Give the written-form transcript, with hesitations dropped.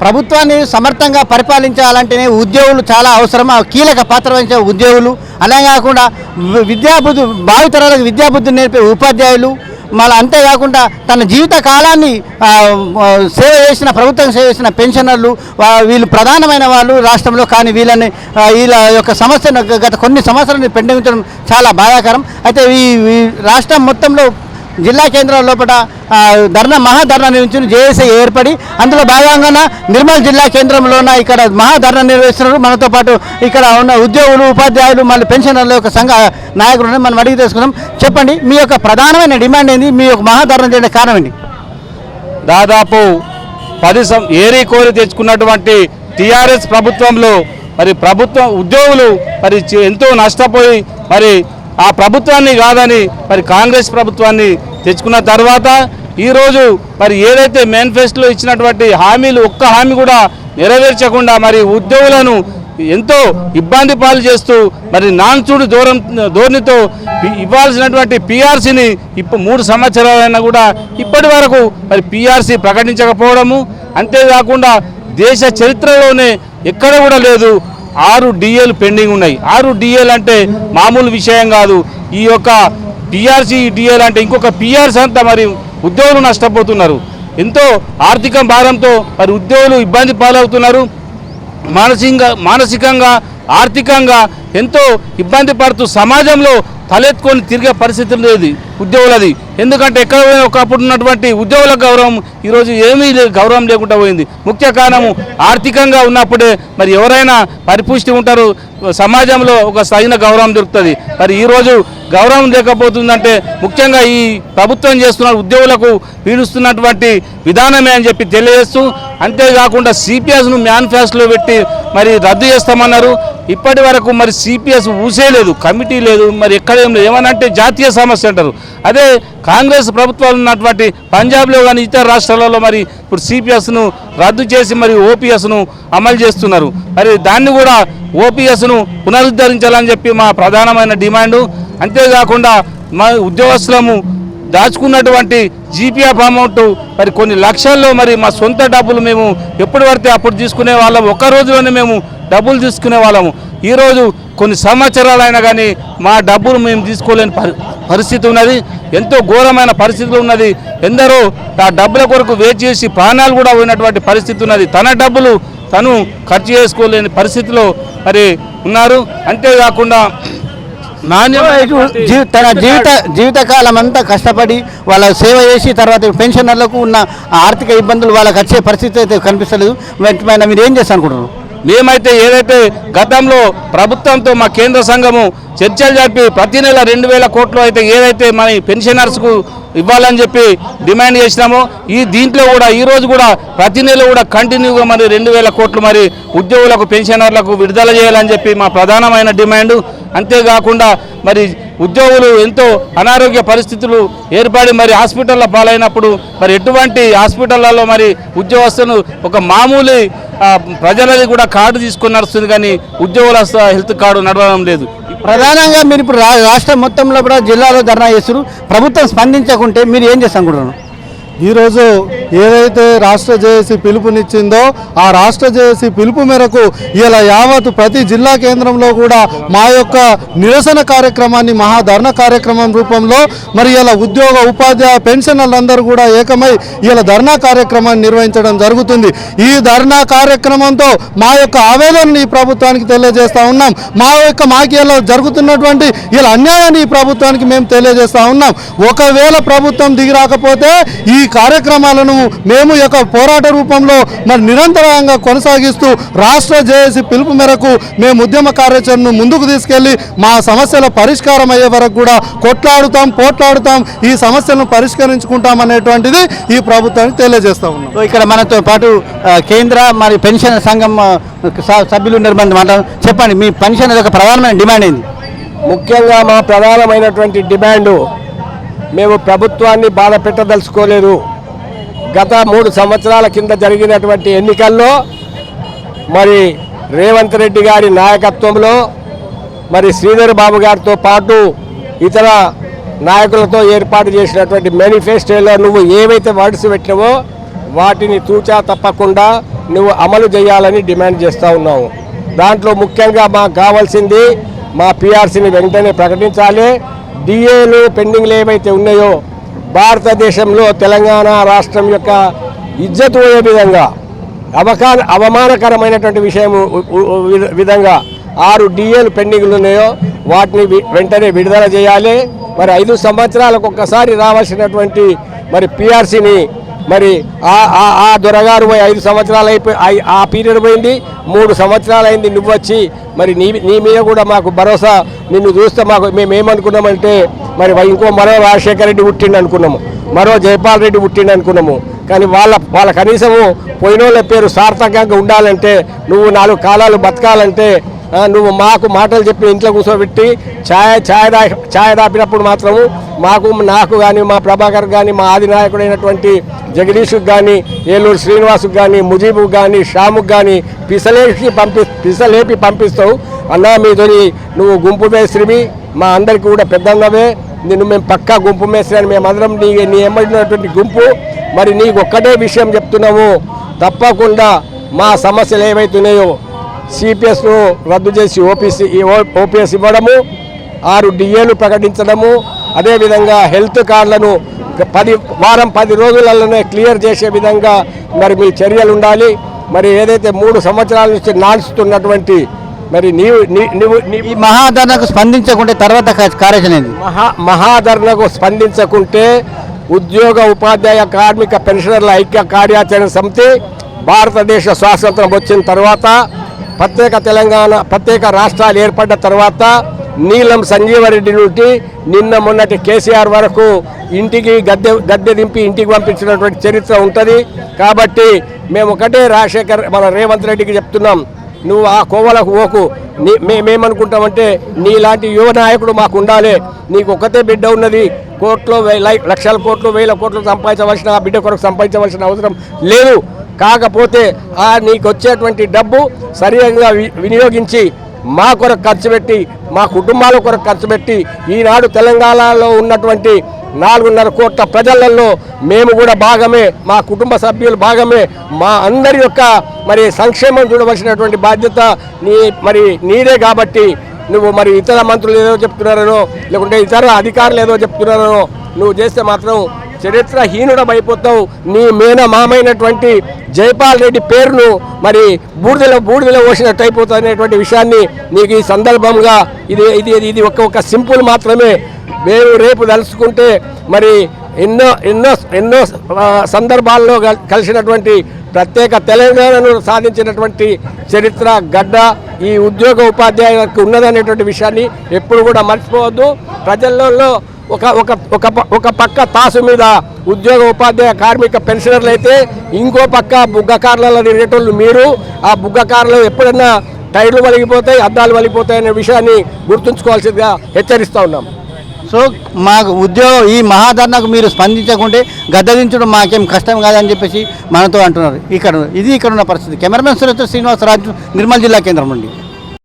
ప్రభుత్వాన్ని సమర్థంగా పరిపాలించాలంటేనే ఉద్యోగులు చాలా అవసరం, కీలక పాత్ర వహించే ఉద్యోగులు, అలాగే కాకుండా విద్యాబుద్ధి భావితరాలకు విద్యాబుద్ధి నేర్పే ఉపాధ్యాయులు, మళ్ళీ అంతేకాకుండా తన జీవిత కాలాన్ని సేవ చేసిన ప్రభుత్వం సేవ చేసిన పెన్షనర్లు వీళ్ళు ప్రధానమైన వాళ్ళు రాష్ట్రంలో. కానీ వీళ్ళ యొక్క సమస్యను గత కొన్ని సంవత్సరాలు పెండింగ్ ఉంచడం చాలా బాధాకరం. అయితే ఈ రాష్ట్రం మొత్తంలో జిల్లా కేంద్రాల లోపల మహాధర్నా నిర్వహించిన జేఏసీ ఏర్పడి అందులో భాగంగా నిర్మల్ జిల్లా కేంద్రంలోన ఇక్కడ మహాధర్నా నిర్వహిస్తున్నారు. మనతో పాటు ఇక్కడ ఉన్న ఉద్యోగులు, ఉపాధ్యాయులు, మళ్ళీ పెన్షనర్ల యొక్క సంఘ నాయకులను మనం అడిగి తెలుసుకుందాం. చెప్పండి, మీ యొక్క ప్రధానమైన డిమాండ్ ఏంది? మీ యొక్క మహాధర్నా చేయడానికి కారణం ఏంటి? దాదాపు 10 ఏరి కోరి తెచ్చుకున్నటువంటి టీఆర్ఎస్ ప్రభుత్వంలో మరి ప్రభుత్వం ఉద్యోగులు మరి ఎంతో నష్టపోయి మరి ఆ ప్రభుత్వాన్ని కాదని మరి కాంగ్రెస్ ప్రభుత్వాన్ని తెచ్చుకున్న తర్వాత ఈరోజు మరి ఏదైతే మేనిఫెస్టోలో ఇచ్చినటువంటి హామీలు ఒక్క హామీ కూడా నెరవేర్చకుండా మరి ఉద్యోగులను ఎంతో ఇబ్బంది పాలు చేస్తూ మరి నాన్చుడు ధోరణితో ఇవ్వాల్సినటువంటి పిఆర్సీని 3 సంవత్సరాలైనా కూడా ఇప్పటి వరకు మరి పిఆర్సీ ప్రకటించకపోవడము, అంతేకాకుండా దేశ చరిత్రలోనే ఎక్కడ కూడా లేదు 6 డిఏలు పెండింగ్ ఉన్నాయి. 6 డిఏలు అంటే మామూలు విషయం కాదు. ఈ యొక్క పిఆర్సీ డిఏలు అంటే ఇంకొక పిఆర్సీ అంతా మరి ఉద్యోగులు నష్టపోతున్నారు. ఎంతో ఆర్థిక భారంతో మరి ఉద్యోగులు ఇబ్బంది పాలవుతున్నారు. మానసికంగా ఆర్థికంగా ఎంతో ఇబ్బంది పడుతూ సమాజంలో తలెత్తుకొని తిరిగే పరిస్థితి లేదు ఉద్యోగులది. ఎందుకంటే ఎక్కడ ఒకప్పుడు ఉన్నటువంటి ఉద్యోగుల గౌరవం ఈరోజు ఏమీ గౌరవం లేకుండా పోయింది. ముఖ్య కారణము ఆర్థికంగా ఉన్నప్పుడే మరి ఎవరైనా పరిపుష్టి ఉంటారు, సమాజంలో ఒక సరైన గౌరవం దొరుకుతుంది. మరి ఈరోజు గౌరవం లేకపోతుందంటే ముఖ్యంగా ఈ ప్రభుత్వం చేస్తున్న ఉద్యోగులకు పీడిస్తున్నటువంటి విధానమే అని చెప్పి తెలియజేస్తూ, అంతేకాకుండా సిపిఎస్ను మేనిఫెస్టోలో పెట్టి మరి రద్దు చేస్తామన్నారు. ఇప్పటి వరకు మరి సిపిఎస్ ఊసేలేదు, కమిటీ లేదు, మరి ఎక్కడ ఏం లేదు. ఏమనంటే జాతీయ సమస్య అంటారు. అదే కాంగ్రెస్ ప్రభుత్వాలు ఉన్నటువంటి పంజాబ్లో కానీ ఇతర రాష్ట్రాలలో మరి ఇప్పుడు సిపిఎస్ను రద్దు చేసి మరి ఓపీఎస్ను అమలు చేస్తున్నారు. మరి దాన్ని కూడా ఓపీఎస్ను పునరుద్ధరించాలని చెప్పి మా ప్రధానమైన డిమాండు. అంతేకాకుండా మా ఉద్యోగస్తులము దాచుకున్నటువంటి జీపీఎఫ్ అమౌంట్ మరి కొన్ని లక్షల్లో మరి మా సొంత డబ్బులు మేము ఎప్పుడు పడితే అప్పుడు తీసుకునే వాళ్ళం, ఒక్క రోజులోనే మేము డబ్బులు తీసుకునే వాళ్ళము. ఈరోజు కొన్ని సంవత్సరాలైనా కానీ మా డబ్బులు మేము తీసుకోలేని పరిస్థితి ఉన్నది. ఎంతో ఘోరమైన పరిస్థితులు ఉన్నది. ఎందరో ఆ డబ్బుల కొరకు వెయిట్ చేసి ప్రాణాలు కూడా పోయినటువంటి పరిస్థితి ఉన్నది. తన డబ్బులు తను ఖర్చు చేసుకోలేని పరిస్థితిలో మరి ఉన్నారు. అంతేకాకుండా తన జీవితకాలం అంతా కష్టపడి వాళ్ళ సేవ చేసి తర్వాత పెన్షనర్లకు ఉన్న ఆర్థిక ఇబ్బందులు వాళ్ళకి వచ్చే పరిస్థితి అయితే కనిపిస్తలేదు. మీరు ఏం చేస్తారు అనుకుంటున్నారు? మేమైతే ఏదైతే గతంలో ప్రభుత్వంతో మా కేంద్ర సంఘము చర్చలు జరిపి ప్రతి నెల 2,000 కోట్లు అయితే ఏదైతే మన పెన్షనర్స్కు ఇవ్వాలని చెప్పి డిమాండ్ చేసినామో దీంట్లో కూడా ఈరోజు కూడా ప్రతి నెల కూడా కంటిన్యూగా మరి 2,000 కోట్లు మరి ఉద్యోగులకు పెన్షనర్లకు విడుదల చేయాలని చెప్పి మా ప్రధానమైన డిమాండు. అంతేకాకుండా మరి ఉద్యోగులు ఎంతో అనారోగ్య పరిస్థితులు ఏర్పడి మరి హాస్పిటల్లో పాలైనప్పుడు మరి ఎటువంటి హాస్పిటళ్లలో మరి ఉద్యోగస్తులు ఒక మామూలు ప్రజలది కూడా కార్డు తీసుకొని నడుస్తుంది, కానీ ఉద్యోగుల హెల్త్ కార్డు నడవడం లేదు. ప్రధానంగా మీరు ఇప్పుడు రాష్ట్రం మొత్తంలో కూడా జిల్లాలో ధర్నా చేస్తారు, ప్రభుత్వం స్పందించకుంటే మీరు ఏం చేస్తాను? ఈరోజు ఏదైతే రాష్ట్ర జేఏసీ పిలుపునిచ్చిందో ఆ రాష్ట్ర జేఏసీ పిలుపు మేరకు ఇలా యావత్ ప్రతి జిల్లా కేంద్రంలో కూడా మా యొక్క నిరసన కార్యక్రమాన్ని మహాధర్నా కార్యక్రమం రూపంలో మరి ఇలా ఉద్యోగ ఉపాధ్యాయ పెన్షనర్లందరూ కూడా ఏకమై ఇలా ధర్నా కార్యక్రమాన్ని నిర్వహించడం జరుగుతుంది. ఈ ధర్నా కార్యక్రమంతో మా యొక్క ఆవేదనని ఈ ప్రభుత్వానికి తెలియజేస్తూ ఉన్నాం. మాకు ఇలా జరుగుతున్నటువంటి ఇలా అన్యాయాన్ని ఈ ప్రభుత్వానికి మేము తెలియజేస్తూ ఉన్నాం. ఒకవేళ ప్రభుత్వం దిగి రాకపోతే ఈ కార్యక్రమాలను మేము యొక్క పోరాట రూపంలో మరి నిరంతరంగా కొనసాగిస్తూ రాష్ట్ర జేఏసీ పిలుపు మేరకు మేము ఉద్యమ కార్యాచరణను ముందుకు తీసుకెళ్లి మా సమస్యల పరిష్కారం అయ్యే వరకు కూడా పోట్లాడుతాం, ఈ సమస్యలను పరిష్కరించుకుంటాం అనేటువంటిది ఈ ప్రభుత్వానికి తెలియజేస్తా ఉన్నాం. ఇక్కడ మనతో పాటు కేంద్ర మరి పెన్షన్ సంఘం సభ్యులు మాట్లాడారు. చెప్పండి, మీ పెన్షన్ యొక్క ప్రధానమైన డిమాండ్ ఏంది? ముఖ్యంగా మా ప్రధానమైనటువంటి డిమాండు, మేము ప్రభుత్వాన్ని బాధ పెట్టదలుచుకోలేదు. గత 3 సంవత్సరాల కింద జరిగినటువంటి ఎన్నికల్లో మరి రేవంత్ రెడ్డి గారి నాయకత్వంలో మరి శ్రీధర్ బాబు గారితో పాటు ఇతర నాయకులతో ఏర్పాటు చేసినటువంటి మేనిఫెస్టోలో నువ్వు ఏవైతే వర్డ్స్ పెట్టినావో వాటిని తూచా తప్పకుండా నువ్వు అమలు చేయాలని డిమాండ్ చేస్తూ ఉన్నాము. దాంట్లో ముఖ్యంగా మాకు కావాల్సింది మా పిఆర్సీని వెంటనే ప్రకటించాలి. డిఏలు పెండింగ్లు ఏవైతే ఉన్నాయో భారతదేశంలో తెలంగాణ రాష్ట్రం యొక్క ఇజ్జత్ పోయే విధంగా అవమానకరమైనటువంటి విషయం విధంగా 6 డిఏలు పెండింగ్లు ఉన్నాయో వాటిని వెంటనే విడుదల చేయాలి. మరి 5 సంవత్సరాలకు ఒక్కసారి రావాల్సినటువంటి మరి పిఆర్సీని మరి ఆ దొరగారు 5 సంవత్సరాలు అయిపోయి ఆ పీరియడ్ పోయింది. 3 సంవత్సరాలు అయింది నువ్వు వచ్చి. మరి నీ మీద కూడా మాకు భరోసా, నిన్ను చూస్తే మేము ఏమనుకున్నామంటే మరి మరో రాజశేఖర రెడ్డి పుట్టిండు అనుకున్నాము, మరో జైపాల్ రెడ్డి పుట్టిండు అనుకున్నాము. కానీ వాళ్ళ కనీసము పోయినోళ్ళ పేరు సార్థకంగా ఉండాలంటే, నువ్వు 4 కాలాలు బతకాలంటే నువ్వు మాకు మాటలు చెప్పి ఇంట్లో కూర్చోబెట్టి ఛాయ్ దాపినప్పుడు మాత్రము నాకు కానీ మా ప్రభాకర్ కానీ మా ఆదినాయకుడైనటువంటి జగదీష్కు కానీ ఏలూరు శ్రీనివాసుకు కానీ ముజీబుకు కానీ శ్యాముకు కానీ పిసలేపి పంపిస్తావు. అన్నా మీతోని నువ్వు గుంపు మేస్త్రివి, మా అందరికీ కూడా పెద్దన్నవే, నిన్ను మేము పక్కా గుంపు మేస్త్రి అని మేమందరం నీ ఎమ్మడినటువంటి గుంపు. మరి నీకు ఒక్కటే విషయం చెప్తున్నాము, తప్పకుండా మా సమస్యలు ఏవైతున్నాయో సిపిఎస్ను రద్దు చేసి ఓపీఎస్ ఇవ్వడము, 6 డిఏలు ప్రకటించడము, అదేవిధంగా హెల్త్ కార్డులను 10 రోజులలోనే క్లియర్ చేసే విధంగా మరి మీ చర్యలు ఉండాలి. మరి ఏదైతే 3 సంవత్సరాల నుంచి నాన్స్తున్నటువంటి మరి ఈ మహాధర్నాకు స్పందించకుంటే తర్వాత కార్యాచరణ మహాధర్నాకు స్పందించకుంటే ఉద్యోగ ఉపాధ్యాయ కార్మిక పెన్షనర్ల ఐక్య కార్యాచరణ సమితి భారతదేశ స్వాతంత్రం వచ్చిన తర్వాత ప్రత్యేక రాష్ట్రాలు ఏర్పడ్డ తర్వాత నీలం సంజీవరెడ్డి నుండి నిన్న మొన్నటి కేసీఆర్ వరకు ఇంటికి గద్దె దింపి ఇంటికి పంపించినటువంటి చరిత్ర ఉంటుంది. కాబట్టి మేము ఒకటే మన రేవంత్ రెడ్డికి చెప్తున్నాం, నువ్వు ఆ కోవలకు పోకు. మేమేమనుకుంటామంటే నీలాంటి యువ నాయకుడు మాకు ఉండాలి. నీకు ఒకటే బిడ్డ ఉన్నది, కోట్లు లక్షల కోట్లు 1000 కోట్లు సంపాదించవలసిన ఆ బిడ్డ కొరకు సంపాదించవలసిన అవసరం లేదు. కాకపోతే నీకు వచ్చేటువంటి డబ్బు సరిగ్గా వినియోగించి మా కొరకు ఖర్చు పెట్టి, మా కుటుంబాల కొరకు ఖర్చు పెట్టి, ఈనాడు తెలంగాణలో ఉన్నటువంటి 4.5 కోట్ల ప్రజలలో మేము కూడా భాగమే, మా కుటుంబ సభ్యులు భాగమే. మా అందరి యొక్క మరి సంక్షేమం చూడవలసినటువంటి బాధ్యత నీదే. కాబట్టి నువ్వు మరి ఇతర మంత్రులు ఏదో చెప్తున్నారనో లేకుంటే ఇతర అధికారులు ఏదో చెప్తున్నారనో నువ్వు చేస్తే మాత్రం చరిత్రహీనుడమైపోతావు. నీ మామైనటువంటి జైపాల్ రెడ్డి పేరును మరి బూడిదలో పోసినట్టు అయిపోతుంది అనేటువంటి విషయాన్ని నీకు ఈ సందర్భంగా ఇది ఒక సింపుల్ మాత్రమే. మేము రేపు తలుచుకుంటే మరి ఎన్నో సందర్భాల్లో కలిసినటువంటి ప్రత్యేక తెలంగాణను సాధించినటువంటి చరిత్ర గడ్డ ఈ ఉద్యోగ ఉపాధ్యాయులకు ఉన్నదనేటువంటి విషయాన్ని ఎప్పుడు కూడా మర్చిపోవద్దు. ప్రజలలో ఒక పక్క తాసు మీద ఉద్యోగ ఉపాధ్యాయ కార్మిక పెన్షనర్లు అయితే, ఇంకో పక్క బుగ్గ కార్లలో తిరిగేటోళ్ళు మీరు. ఆ బుగ్గ కార్లో ఎప్పుడన్నా టైర్లు వలిగిపోతాయి, అద్దాలు వలిగిపోతాయి అనే విషయాన్ని గుర్తుంచుకోవాల్సిందిగా హెచ్చరిస్తూ ఉన్నాం. సో మాకు ఈ మహాధర్నాకు మీరు స్పందించకుంటే గద్దదించడం మాకేం కష్టం కాదని చెప్పేసి మనతో అంటున్నారు. ఇక్కడ ఉన్న పరిస్థితి. కెమెరామెన్ సురేష్ శ్రీనివాసరాజు, నిర్మల్ జిల్లా కేంద్రం నుండి.